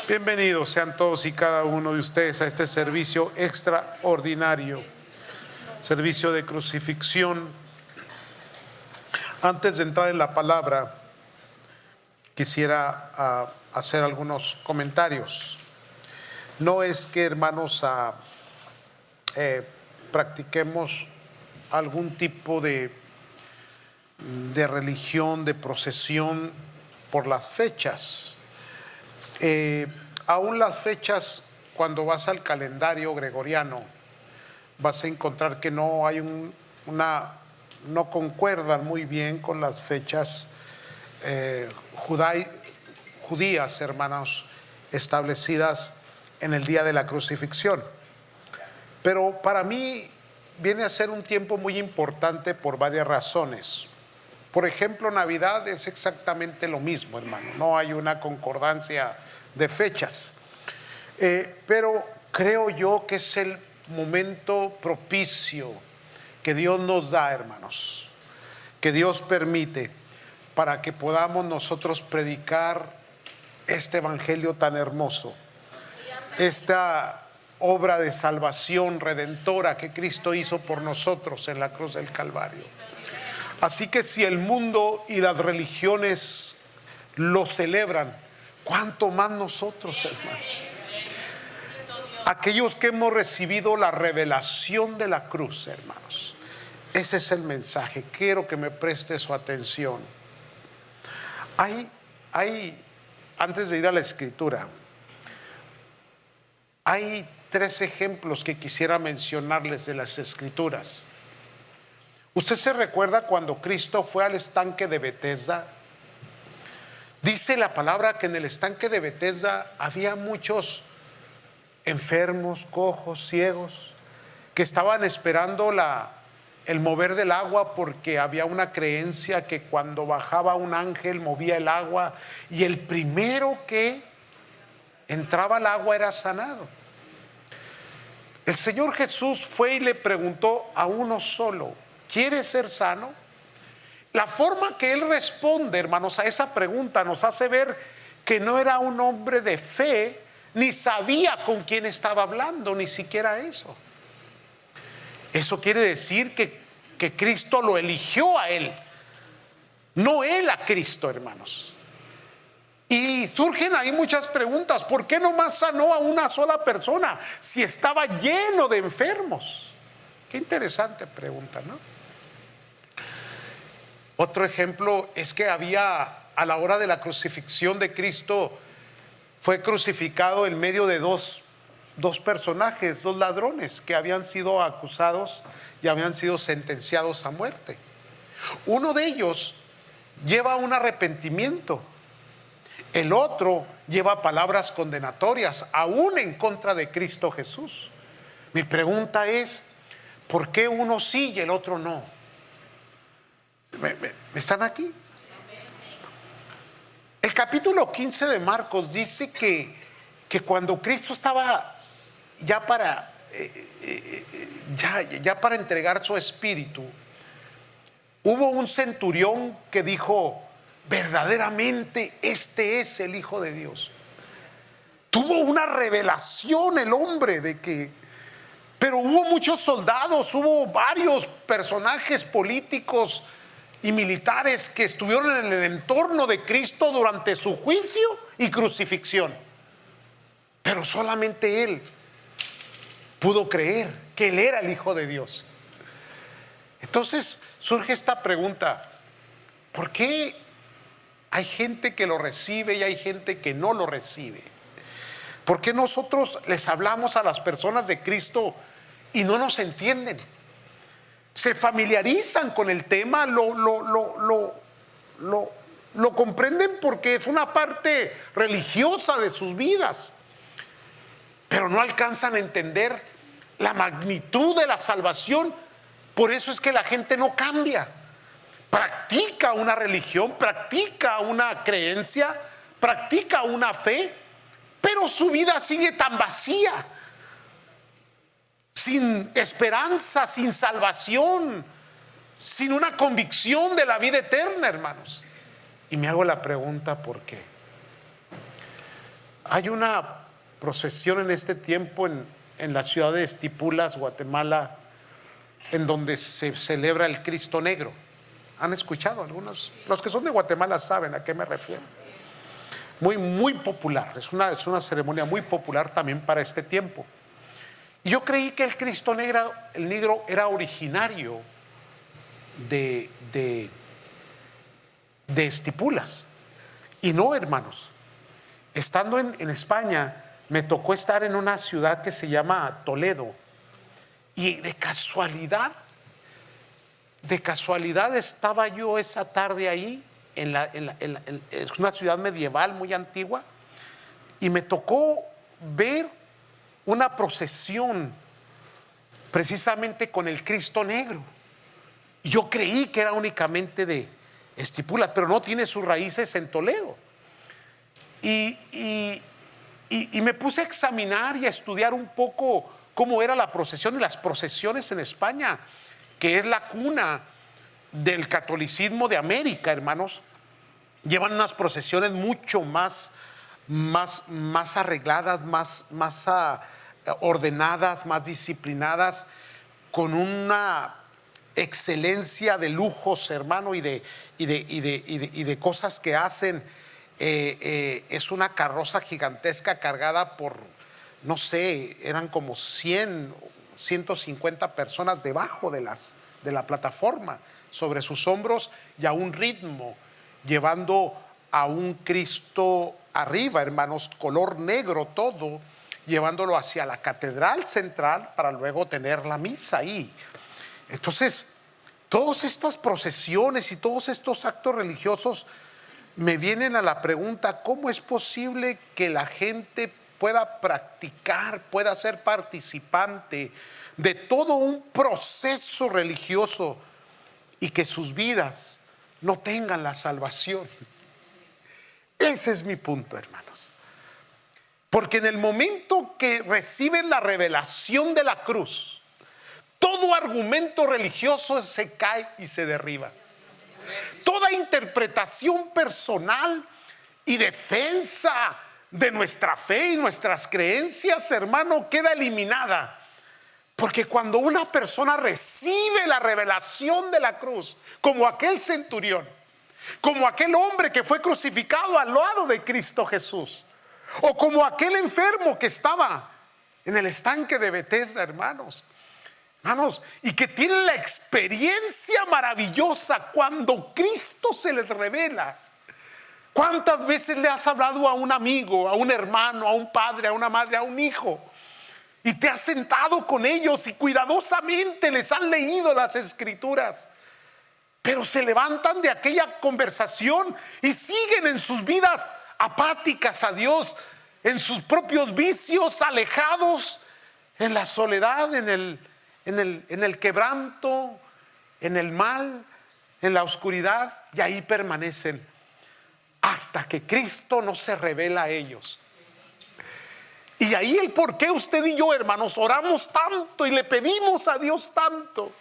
Bienvenidos sean todos y cada uno de ustedes a este servicio extraordinario, servicio de crucifixión. Antes de entrar en la palabra, quisiera hacer algunos comentarios. No es que, hermanos, practiquemos algún tipo de religión, de procesión por las fechas. Aún las fechas, cuando vas al calendario gregoriano, vas a encontrar que no hay no concuerdan muy bien con las fechas judías, hermanos, establecidas en el día de la crucifixión. Pero para mí viene a ser un tiempo muy importante por varias razones. Por ejemplo, Navidad es exactamente lo mismo, hermano. No hay una concordancia de fechas. Pero creo yo que es el momento propicio que Dios nos da, hermanos, que Dios permite para que podamos nosotros predicar este evangelio tan hermoso, esta obra de salvación redentora que Cristo hizo por nosotros en la cruz del Calvario. Así que si el mundo y las religiones lo celebran, ¿cuánto más nosotros, hermanos? Aquellos que hemos recibido la revelación de la cruz, hermanos. Ese es el mensaje. Quiero que me preste su atención. Antes de ir a la escritura, hay 3 ejemplos que quisiera mencionarles de las escrituras. ¿Usted se recuerda cuando Cristo fue al estanque de Betesda? Dice la palabra que en el estanque de Betesda había muchos enfermos, cojos, ciegos, que estaban esperando el mover del agua, porque había una creencia que cuando bajaba un ángel movía el agua y el primero que entraba al agua era sanado. El Señor Jesús fue y le preguntó a uno solo: ¿quieres ser sano? La forma que él responde, hermanos, a esa pregunta nos hace ver que no era un hombre de fe, ni sabía con quién estaba hablando, ni siquiera eso. Eso quiere decir que Cristo lo eligió a él, no él a Cristo, hermanos. Y surgen ahí muchas preguntas. ¿Por qué nomás sanó a una sola persona si estaba lleno de enfermos? Qué interesante pregunta, ¿no? Otro ejemplo es que a la hora de la crucifixión de Cristo, fue crucificado en medio de dos personajes, 2 ladrones que habían sido acusados y habían sido sentenciados a muerte. Uno de ellos lleva un arrepentimiento, el otro lleva palabras condenatorias, aún en contra de Cristo Jesús. Mi pregunta es: ¿por qué uno sí y el otro no? ¿Me están aquí? El capítulo 15 de Marcos dice que cuando Cristo estaba ya para entregar su espíritu, hubo un centurión que dijo: verdaderamente este es el Hijo de Dios. Tuvo una revelación el hombre de que... Pero hubo muchos soldados, hubo varios personajes políticos y militares que estuvieron en el entorno de Cristo durante su juicio y crucifixión, pero solamente él pudo creer que él era el Hijo de Dios. Entonces surge esta pregunta: ¿por qué hay gente que lo recibe y hay gente que no lo recibe? ¿Por qué nosotros les hablamos a las personas de Cristo y no nos entienden? Se familiarizan con el tema, lo comprenden porque es una parte religiosa de sus vidas, pero no alcanzan a entender la magnitud de la salvación. Por eso es que la gente no cambia. Practica una religión, practica una creencia, practica una fe, pero su vida sigue tan vacía, sin esperanza, sin salvación, sin una convicción de la vida eterna, hermanos. Y me hago la pregunta: ¿por qué? Hay una procesión en este tiempo en la ciudad de Estipulas, Guatemala, en donde se celebra el Cristo Negro. ¿Han escuchado algunos? Los que son de Guatemala saben a qué me refiero. Muy popular, es una ceremonia muy popular también para este tiempo. Y yo creí que el Cristo negro era originario de Estipulas. Y no, hermanos. Estando en España, me tocó estar en una ciudad que se llama Toledo. Y de casualidad estaba yo esa tarde ahí, es una ciudad medieval muy antigua, y me tocó ver una procesión precisamente con el Cristo Negro. Yo creí que era únicamente de Estipulas, pero no, tiene sus raíces en Toledo. Y me puse a examinar y a estudiar un poco cómo era la procesión y las procesiones en España, que es la cuna del catolicismo de América, hermanos. Llevan unas procesiones mucho más arregladas, más ordenadas, más disciplinadas, con una excelencia de lujos, hermano, y de cosas que hacen. Es una carroza gigantesca cargada por, no sé, eran como 150 personas debajo de la plataforma, sobre sus hombros, y a un ritmo, llevando a un Cristo arriba, hermanos, color negro todo, llevándolo hacia la catedral central para luego tener la misa ahí. Entonces, todas estas procesiones y todos estos actos religiosos me vienen a la pregunta: ¿cómo es posible que la gente pueda practicar, pueda ser participante de todo un proceso religioso y que sus vidas no tengan la salvación? Ese es mi punto, hermanos. Porque en el momento que reciben la revelación de la cruz, todo argumento religioso se cae y se derriba. Toda interpretación personal y defensa de nuestra fe y nuestras creencias, hermano, queda eliminada. Porque cuando una persona recibe la revelación de la cruz, como aquel centurión, como aquel hombre que fue crucificado al lado de Cristo Jesús, o como aquel enfermo que estaba en el estanque de Betesda, hermanos, y que tienen la experiencia maravillosa cuando Cristo se les revela. ¿Cuántas veces le has hablado a un amigo, a un hermano, a un padre, a una madre, a un hijo, y te has sentado con ellos y cuidadosamente les han leído las escrituras, pero se levantan de aquella conversación y siguen en sus vidas apáticas a Dios, en sus propios vicios, alejados, en la soledad, en el quebranto, en el mal, en la oscuridad, y ahí permanecen hasta que Cristo no se revela a ellos? Y ahí el por qué usted y yo, hermanos, oramos tanto y le pedimos a Dios tanto: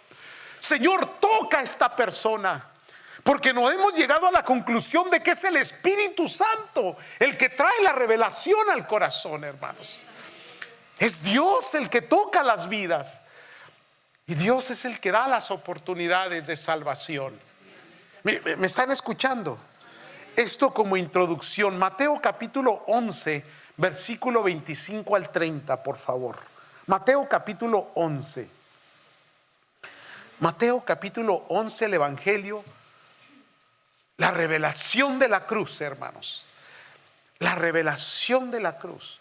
Señor, toca a esta persona, porque nos hemos llegado a la conclusión de que es el Espíritu Santo el que trae la revelación al corazón, hermanos. Es Dios el que toca las vidas, y Dios es el que da las oportunidades de salvación. ¿Me están escuchando? Esto como introducción. Mateo capítulo 11, versículo 25 al 30, por favor. Mateo capítulo 11. Mateo capítulo 11, el Evangelio. La revelación de la cruz, hermanos. La revelación de la cruz.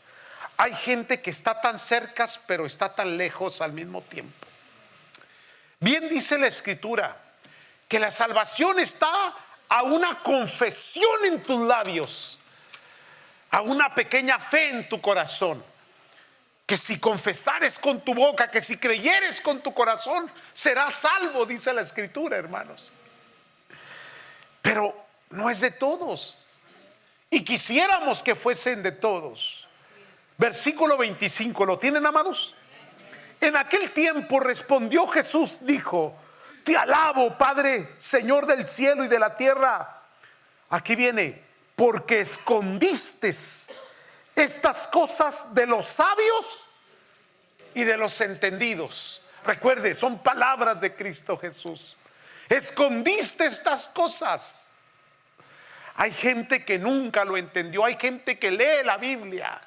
Hay gente que está tan cerca, pero está tan lejos al mismo tiempo. Bien dice la Escritura que la salvación está a una confesión en tus labios, a una pequeña fe en tu corazón, que si confesares con tu boca, que si creyeres con tu corazón, serás salvo, dice la Escritura, hermanos. Pero no es de todos, y quisiéramos que fuesen de todos. Versículo 25, ¿lo tienen, amados? En aquel tiempo respondió Jesús, dijo: Te alabo, Padre, Señor del cielo y de la tierra. Aquí viene: porque escondiste estas cosas de los sabios y de los entendidos. Recuerde, son palabras de Cristo Jesús. Escondiste estas cosas. Hay gente que nunca lo entendió. Hay gente que lee la Biblia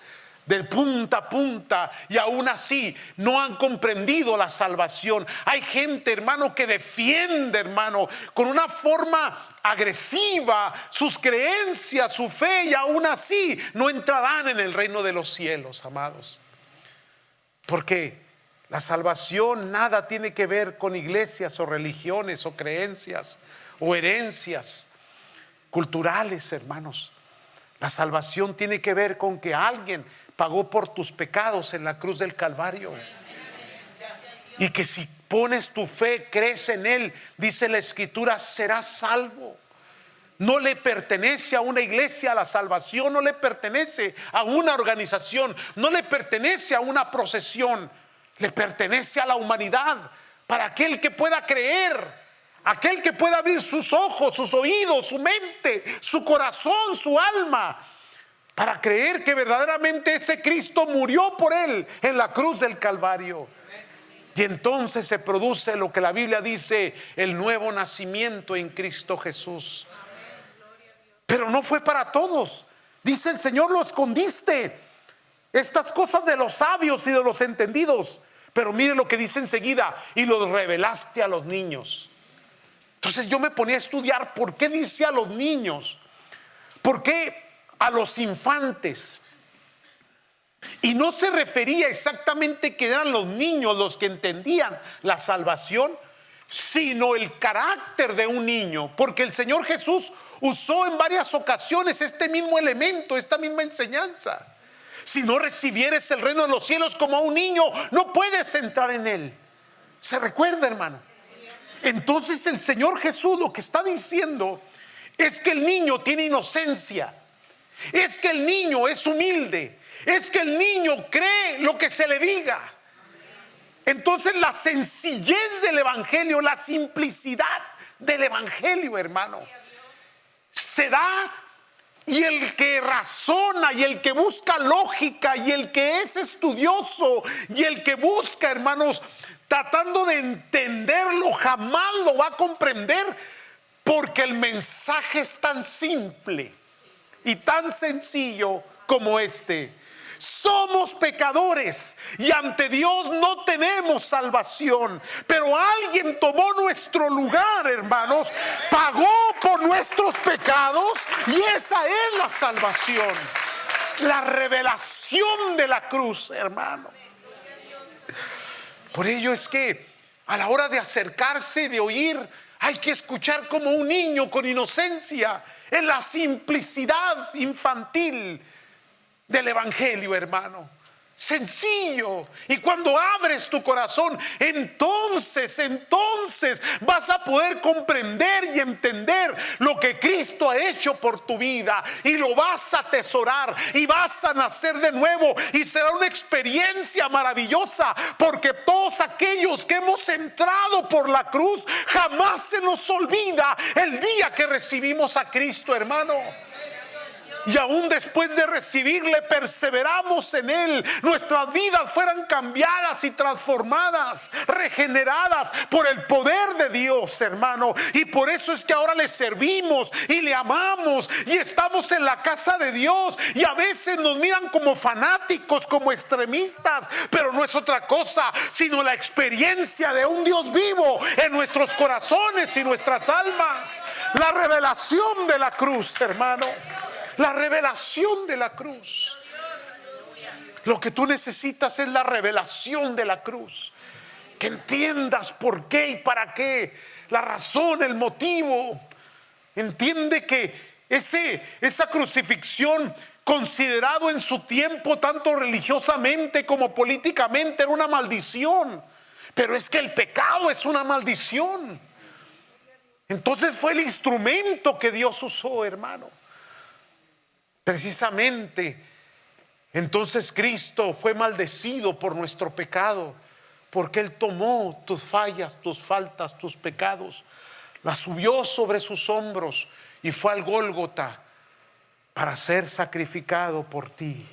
de punta a punta y aún así no han comprendido la salvación. Hay gente, hermano, que defiende, hermano, con una forma agresiva sus creencias, su fe, y aún así no entrarán en el reino de los cielos, amados. Porque la salvación nada tiene que ver con iglesias o religiones o creencias o herencias culturales, hermanos. La salvación tiene que ver con que alguien pagó por tus pecados en la cruz del Calvario, y que si pones tu fe, crees en Él, dice la Escritura, serás salvo. No le pertenece a una iglesia la salvación, no le pertenece a una organización, no le pertenece a una procesión, le pertenece a la humanidad, para aquel que pueda creer, aquel que pueda abrir sus ojos, sus oídos, su mente, su corazón, su alma, para creer que verdaderamente ese Cristo murió por él en la cruz del Calvario. Y entonces se produce lo que la Biblia dice, el nuevo nacimiento en Cristo Jesús. Pero no fue para todos. Dice el Señor, lo escondiste, estas cosas de los sabios y de los entendidos. Pero mire lo que dice enseguida, y lo revelaste a los niños. Entonces yo me ponía a estudiar por qué dice a los niños, por qué a los infantes. Y no se refería exactamente que eran los niños los que entendían la salvación, sino el carácter de un niño, porque el Señor Jesús usó en varias ocasiones este mismo elemento, esta misma enseñanza. Si no recibieres el reino de los cielos como a un niño, no puedes entrar en él. ¿Se recuerda, hermano? Entonces el Señor Jesús lo que está diciendo es que el niño tiene inocencia, es que el niño es humilde, es que el niño cree lo que se le diga. Entonces la sencillez del evangelio, la simplicidad del evangelio, hermano, se da, y el que razona y el que busca lógica y el que es estudioso y el que busca, hermanos, tratando de entenderlo, jamás lo va a comprender, porque el mensaje es tan simple y tan sencillo como este. Somos pecadores y ante Dios no tenemos salvación, pero alguien tomó nuestro lugar, hermanos, pagó por nuestros pecados, y esa es la salvación, la revelación de la cruz, hermano. Por ello es que a la hora de acercarse, de oír, hay que escuchar como un niño con inocencia, en la simplicidad infantil del evangelio, hermano. Sencillo. Y cuando abres tu corazón, entonces vas a poder comprender y entender lo que Cristo ha hecho por tu vida, y lo vas a atesorar y vas a nacer de nuevo, y será una experiencia maravillosa, porque todos aquellos que hemos entrado por la cruz, jamás se nos olvida el día que recibimos a Cristo, hermano. Y aún después de recibirle, perseveramos en él. Nuestras vidas fueran cambiadas y transformadas, regeneradas por el poder de Dios, hermano. Y por eso es que ahora le servimos y le amamos y estamos en la casa de Dios. Y a veces nos miran como fanáticos, como extremistas, pero no es otra cosa sino la experiencia de un Dios vivo en nuestros corazones y nuestras almas. La revelación de la cruz, hermano. La revelación de la cruz. Lo que tú necesitas es la revelación de la cruz. Que entiendas por qué y para qué, la razón, el motivo. Entiende que esa crucifixión, considerado en su tiempo tanto religiosamente como políticamente, era una maldición. Pero es que el pecado es una maldición. Entonces fue el instrumento que Dios usó, hermano. Precisamente, entonces Cristo fue maldecido por nuestro pecado, porque Él tomó tus fallas, tus faltas, tus pecados, las subió sobre sus hombros y fue al Gólgota para ser sacrificado por ti.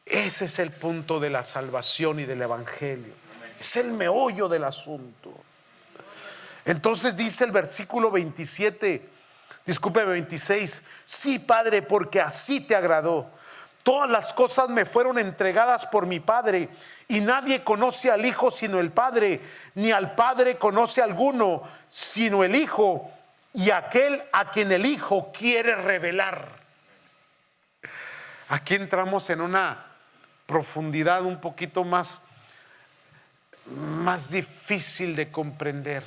Ese es el punto de la salvación y del evangelio. Es el meollo del asunto. Entonces dice el versículo 27, discúlpeme, 26: sí, Padre, porque así te agradó. Todas las cosas me fueron entregadas por mi Padre, y nadie conoce al Hijo sino el Padre, ni al Padre conoce alguno sino el Hijo, y aquel a quien el Hijo quiere revelar. Aquí entramos en una profundidad un poquito más difícil de comprender.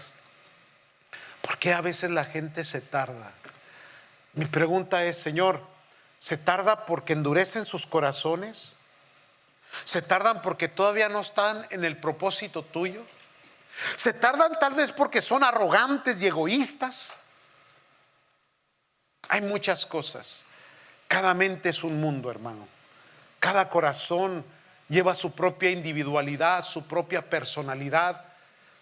¿Por qué a veces la gente se tarda? Mi pregunta es, Señor, ¿se tarda porque endurecen sus corazones? ¿Se tardan porque todavía no están en el propósito tuyo? ¿Se tardan tal vez porque son arrogantes y egoístas? Hay muchas cosas. Cada mente es un mundo, hermano. Cada corazón lleva su propia individualidad, su propia personalidad,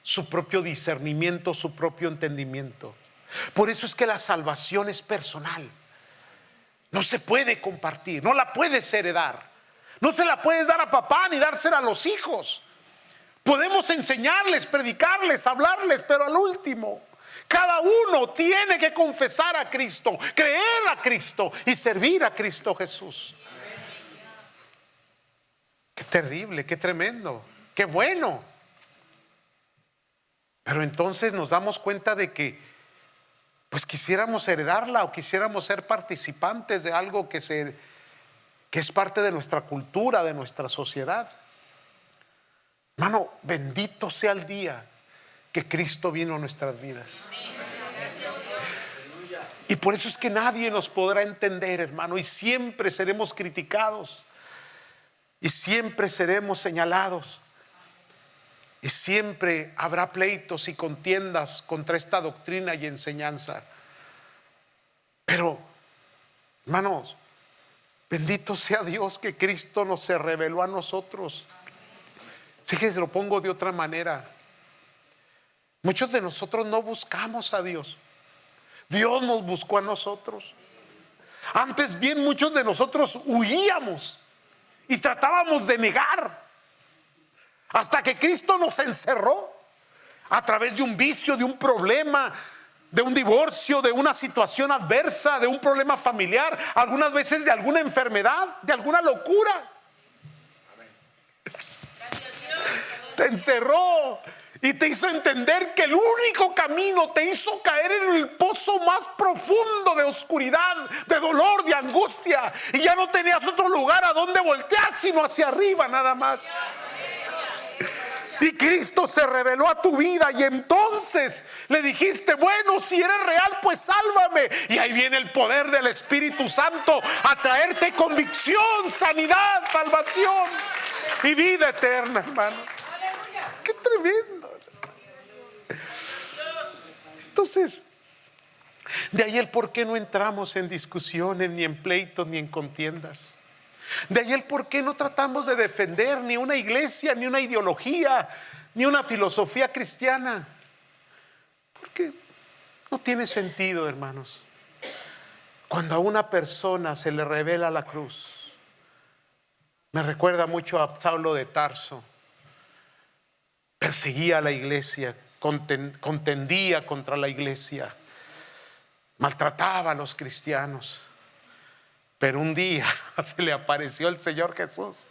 su propio discernimiento, su propio entendimiento. Por eso es que la salvación es personal. No se puede compartir, no la puedes heredar. No se la puedes dar a papá ni dársela a los hijos. Podemos enseñarles, predicarles, hablarles, pero al último, cada uno tiene que confesar a Cristo, creer a Cristo y servir a Cristo Jesús. Qué terrible, qué tremendo, qué bueno. Pero entonces nos damos cuenta de que pues quisiéramos heredarla o quisiéramos ser participantes de algo que es parte de nuestra cultura, de nuestra sociedad. Hermano, bendito sea el día que Cristo vino a nuestras vidas. Y por eso es que nadie nos podrá entender, hermano, y siempre seremos criticados, y siempre seremos señalados, y siempre habrá pleitos y contiendas contra esta doctrina y enseñanza. Pero, hermanos, bendito sea Dios que Cristo nos se reveló a nosotros. Sí, que se lo pongo de otra manera. Muchos de nosotros no buscamos a Dios. Dios nos buscó a nosotros. Antes bien, muchos de nosotros huíamos y tratábamos de negar, hasta que Cristo nos encerró a través de un vicio, de un problema, de un divorcio, de una situación adversa, de un problema familiar, algunas veces de alguna enfermedad, de alguna locura. Te encerró y te hizo entender que el único camino, te hizo caer en el pozo más profundo de oscuridad, de dolor, de angustia, y ya no tenías otro lugar a donde voltear sino hacia arriba nada más. Y Cristo se reveló a tu vida, y entonces le dijiste: bueno, si eres real, pues sálvame. Y ahí viene el poder del Espíritu Santo a traerte convicción, sanidad, salvación y vida eterna, hermano. Qué tremendo. Entonces, de ahí el por qué no entramos en discusiones, ni en pleitos, ni en contiendas. De ahí el por qué no tratamos de defender ni una iglesia, ni una ideología, ni una filosofía cristiana. Porque no tiene sentido, hermanos. Cuando a una persona se le revela la cruz, me recuerda mucho a Saulo de Tarso. Perseguía a la iglesia, contendía contra la iglesia, maltrataba a los cristianos. Pero un día se le apareció el Señor Jesús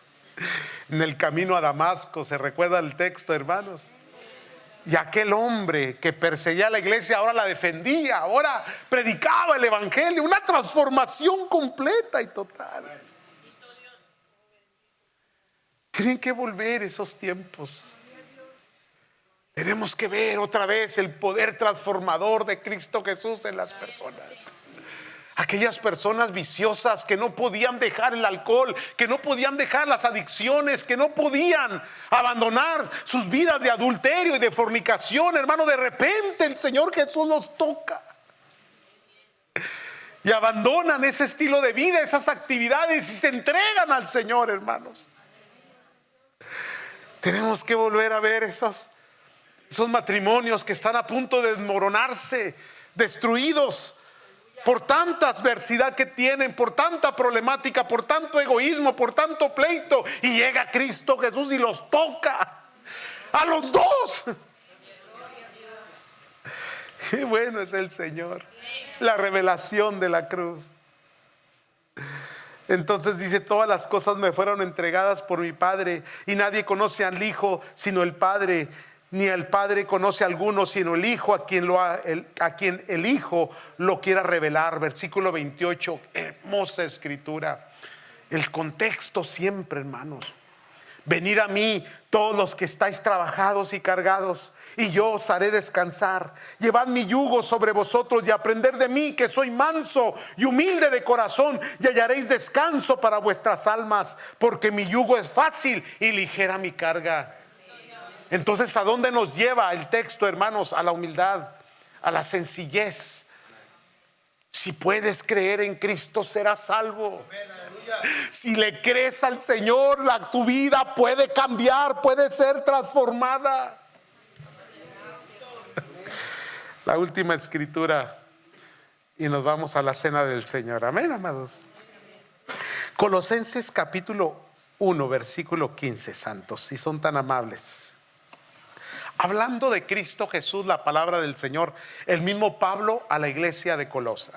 en el camino a Damasco. ¿Se recuerda el texto, hermanos? Y aquel hombre que perseguía a la iglesia ahora la defendía, ahora predicaba el evangelio. Una transformación completa y total. Tienen que volver esos tiempos. Tenemos que ver otra vez el poder transformador de Cristo Jesús en las personas. Aquellas personas viciosas que no podían dejar el alcohol, que no podían dejar las adicciones, que no podían abandonar sus vidas de adulterio y de fornicación, hermano, de repente el Señor Jesús los toca y abandonan ese estilo de vida, esas actividades, y se entregan al Señor, hermanos. Tenemos que volver a ver esos matrimonios que están a punto de desmoronarse, destruidos por tanta adversidad que tienen, por tanta problemática, por tanto egoísmo, por tanto pleito, y llega Cristo Jesús y los toca a los dos. Qué bueno es el Señor, la revelación de la cruz. Entonces dice: todas las cosas me fueron entregadas por mi Padre, y nadie conoce al Hijo sino el Padre, ni el Padre conoce a alguno sino el Hijo, a quien el Hijo lo quiera revelar. Versículo 28, hermosa escritura. El contexto siempre, hermanos: venid a mí todos los que estáis trabajados y cargados, y yo os haré descansar. Llevad mi yugo sobre vosotros y aprended de mí, que soy manso y humilde de corazón, y hallaréis descanso para vuestras almas, porque mi yugo es fácil y ligera mi carga. Entonces, ¿a dónde nos lleva el texto, hermanos? A la humildad, a la sencillez. Si puedes creer en Cristo, serás salvo. Si le crees al Señor, tu vida puede cambiar, puede ser transformada. La última escritura y nos vamos a la cena del Señor. Amén, amados. Colosenses capítulo 1, versículo 15, santos, si son tan amables. Hablando de Cristo Jesús, la palabra del Señor, el mismo Pablo a la iglesia de Colosa.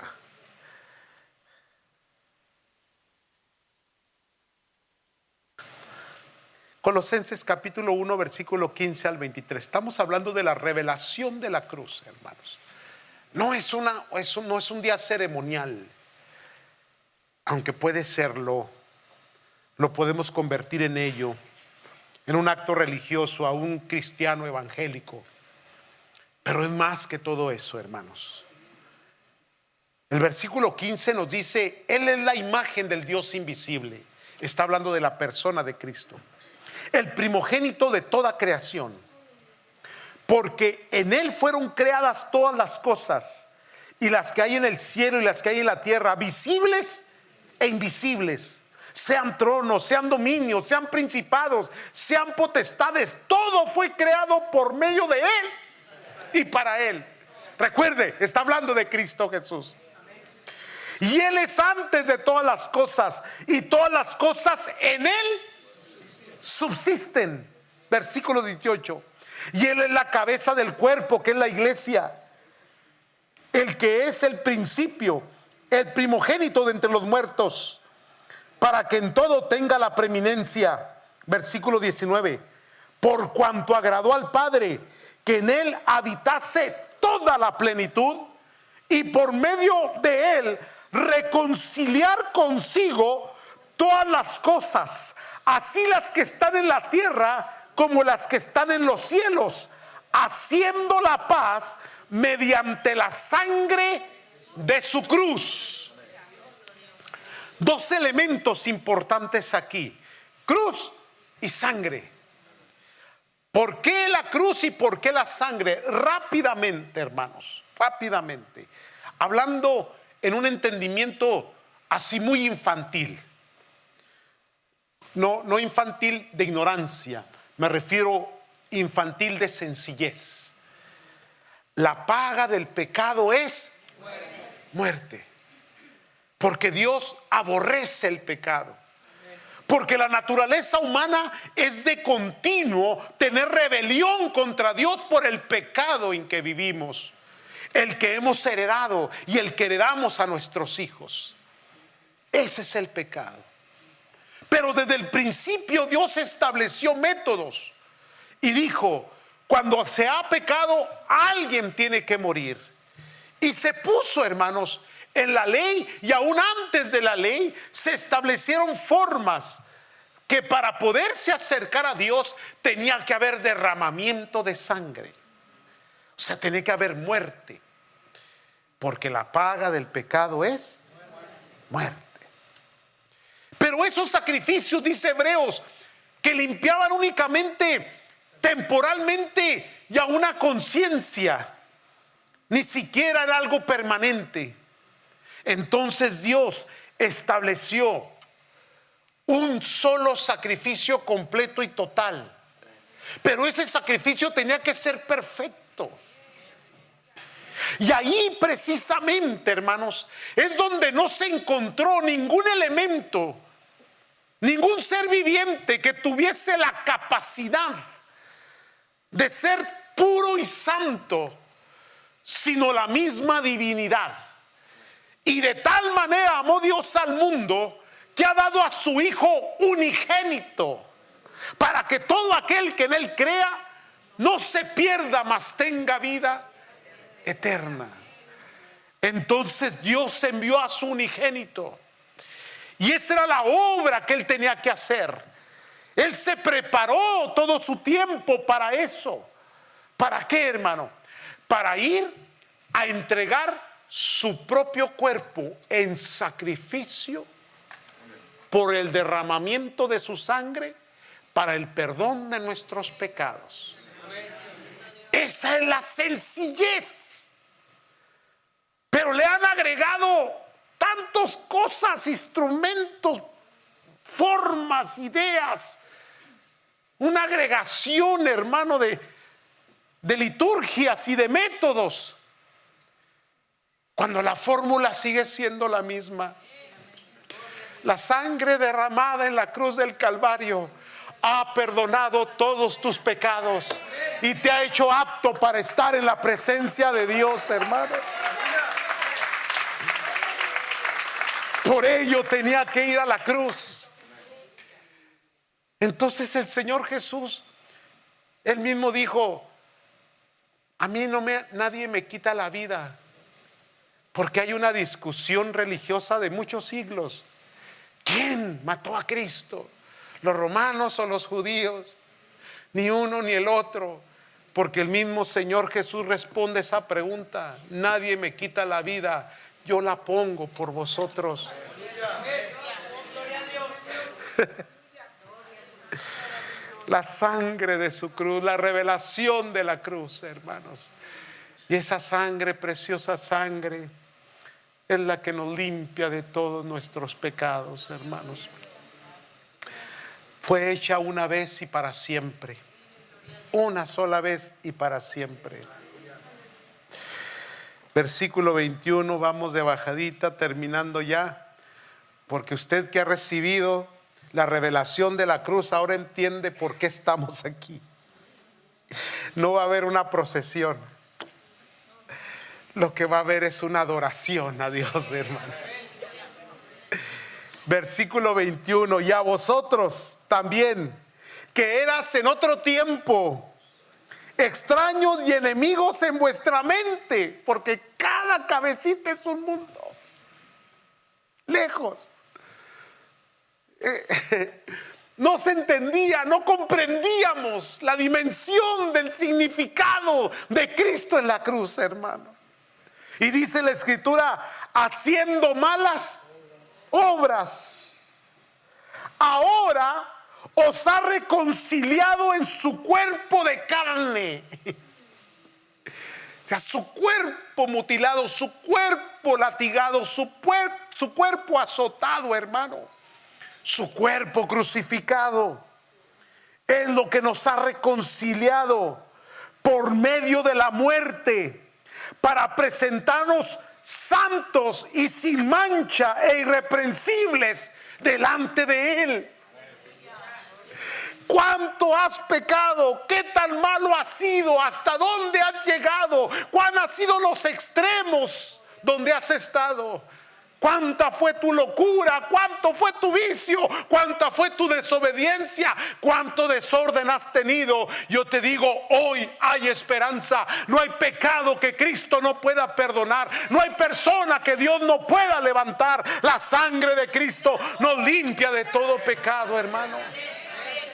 Colosenses capítulo 1, versículo 15 al 23. Estamos hablando de la revelación de la cruz, hermanos. No es un día ceremonial, aunque puede serlo. Lo podemos convertir en ello, en un acto religioso a un cristiano evangélico. Pero es más que todo eso, hermanos. El versículo 15 nos dice: Él es la imagen del Dios invisible. Está hablando de la persona de Cristo, el primogénito de toda creación, porque en Él fueron creadas todas las cosas, y las que hay en el cielo y las que hay en la tierra, visibles e invisibles, sean tronos, sean dominios, sean principados, sean potestades. Todo fue creado por medio de Él y para Él. Recuerde, está hablando de Cristo Jesús. Y Él es antes de todas las cosas, y todas las cosas en Él subsisten. Versículo 18. Y Él es la cabeza del cuerpo, que es la iglesia, el que es el principio, el primogénito de entre los muertos, para que en todo tenga la preeminencia. Versículo 19. Por cuanto agradó al Padre que en Él habitase toda la plenitud, y por medio de Él reconciliar consigo todas las cosas, así las que están en la tierra como las que están en los cielos, haciendo la paz mediante la sangre de su cruz. Dos elementos importantes aquí: cruz y sangre. ¿Por qué la cruz y por qué la sangre? Rápidamente, hermanos, rápidamente, hablando en un entendimiento así muy infantil. No infantil de ignorancia, me refiero infantil de sencillez. La paga del pecado es muerte. Porque Dios aborrece el pecado. Porque la naturaleza humana es de continuo tener rebelión contra Dios por el pecado en que vivimos, el que hemos heredado y el que heredamos a nuestros hijos. Ese es el pecado. Pero desde el principio Dios estableció métodos y dijo: cuando se ha pecado, alguien tiene que morir. Y se puso, hermanos, en la ley, y aún antes de la ley se establecieron formas que para poderse acercar a Dios tenía que haber derramamiento de sangre. O sea, tenía que haber muerte, porque la paga del pecado es muerte. Pero esos sacrificios, dice Hebreos, que limpiaban únicamente temporalmente y a una conciencia, ni siquiera era algo permanente. Entonces Dios estableció un solo sacrificio completo y total. Pero ese sacrificio tenía que ser perfecto. Y ahí precisamente, hermanos, es donde no se encontró ningún elemento, ningún ser viviente que tuviese la capacidad de ser puro y santo, sino la misma divinidad. Y de tal manera amó Dios al mundo que ha dado a su Hijo unigénito, para que todo aquel que en Él crea no se pierda, mas tenga vida eterna. Entonces Dios envió a su unigénito, y esa era la obra que Él tenía que hacer. Él se preparó todo su tiempo para eso. ¿Para qué, hermano? Para ir a entregar su propio cuerpo en sacrificio por el derramamiento de su sangre para el perdón de nuestros pecados. Esa es la sencillez. Pero le han agregado tantas cosas, instrumentos, formas, ideas, una agregación, hermano, de liturgias y de métodos, cuando la fórmula sigue siendo la misma. La sangre derramada en la cruz del Calvario ha perdonado todos tus pecados y te ha hecho apto para estar en la presencia de Dios, hermano. Por ello tenía que ir a la cruz. Entonces el Señor Jesús, Él mismo dijo: a mí nadie me quita la vida, porque hay una discusión religiosa de muchos siglos. ¿Quién mató a Cristo? ¿Los romanos o los judíos? Ni uno ni el otro, porque el mismo Señor Jesús responde esa pregunta: nadie me quita la vida, yo la pongo por vosotros. La sangre de su cruz, la revelación de la cruz, hermanos. Y esa sangre, preciosa sangre, es la que nos limpia de todos nuestros pecados, hermanos. Fue hecha una vez y para siempre. Una sola vez y para siempre. Versículo 21, vamos de bajadita, terminando ya. Porque usted que ha recibido la revelación de la cruz ahora entiende por qué estamos aquí. No va a haber una procesión. Lo que va a haber es una adoración a Dios, hermano. Versículo 21, y a vosotros también, que eras en otro tiempo extraños y enemigos en vuestra mente, porque cada cabecita es un mundo, lejos. No se entendía, no comprendíamos la dimensión del significado de Cristo en la cruz, hermano. Y dice la Escritura: haciendo malas obras, ahora os ha reconciliado en su cuerpo de carne. O sea, su cuerpo mutilado, su cuerpo latigado, su cuerpo azotado, hermano, su cuerpo crucificado, es lo que nos ha reconciliado por medio de la muerte, para presentarnos santos y sin mancha e irreprensibles delante de Él. ¿Cuánto has pecado? ¿Qué tan malo has sido? ¿Hasta dónde has llegado? ¿Cuáles han sido los extremos donde has estado? ¿Cuánta fue tu locura? ¿Cuánto fue tu vicio? ¿Cuánta fue tu desobediencia? ¿Cuánto desorden has tenido? Yo te digo, hoy hay esperanza. No hay pecado que Cristo no pueda perdonar. No hay persona que Dios no pueda levantar. La sangre de Cristo nos limpia de todo pecado, hermano.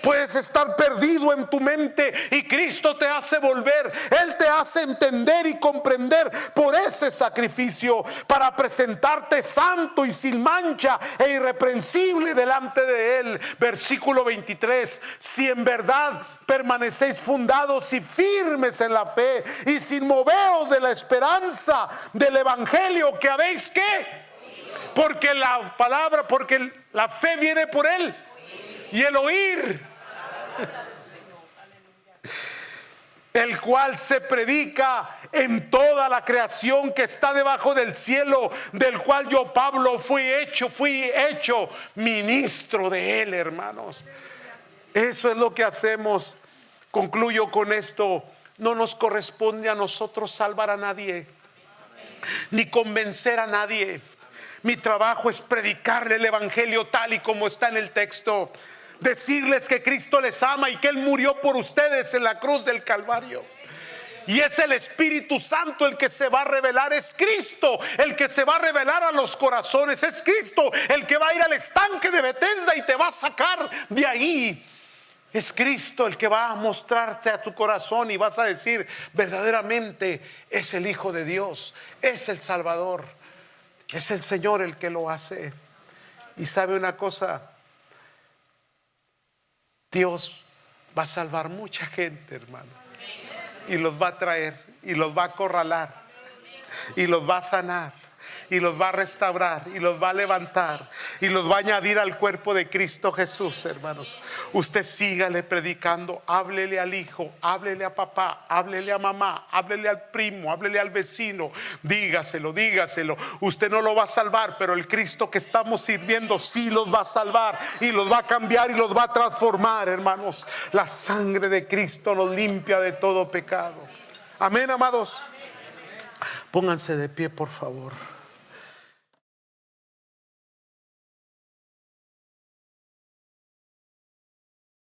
Puedes estar perdido en tu mente y Cristo te hace volver. Él te hace entender y comprender por ese sacrificio, para presentarte santo y sin mancha e irreprensible delante de Él. Versículo 23: si en verdad permanecéis fundados y firmes en la fe y sin moveos de la esperanza del evangelio que habéis ¿qué? Porque la palabra, porque la fe viene por Él y el oír, el cual se predica en toda la creación que está debajo del cielo, del cual yo, Pablo, fui hecho ministro de él, hermanos. Eso es lo que hacemos. Concluyo con esto. No nos corresponde a nosotros salvar a nadie, ni convencer a nadie. Mi trabajo es predicarle el evangelio tal y como está en el texto. Decirles que Cristo les ama y que Él murió por ustedes en la cruz del Calvario. Y es el Espíritu Santo el que se va a revelar. Es Cristo el que se va a revelar a los corazones. Es Cristo el que va a ir al estanque de Betesda y te va a sacar de ahí. Es Cristo el que va a mostrarte a tu corazón y vas a decir: verdaderamente es el Hijo de Dios, es el Salvador, es el Señor el que lo hace. Y sabe una cosa, Dios va a salvar mucha gente, hermano, y los va a traer y los va a acorralar y los va a sanar y los va a restaurar y los va a levantar y los va a añadir al cuerpo de Cristo Jesús, hermanos. Usted sígale predicando, háblele al hijo, háblele a papá, háblele a mamá, háblele al primo, háblele al vecino, dígaselo. Usted no lo va a salvar, pero el Cristo que estamos sirviendo sí los va a salvar y los va a cambiar y los va a transformar, hermanos. La sangre de Cristo nos limpia de todo pecado. Amén, amados. Pónganse de pie, por favor.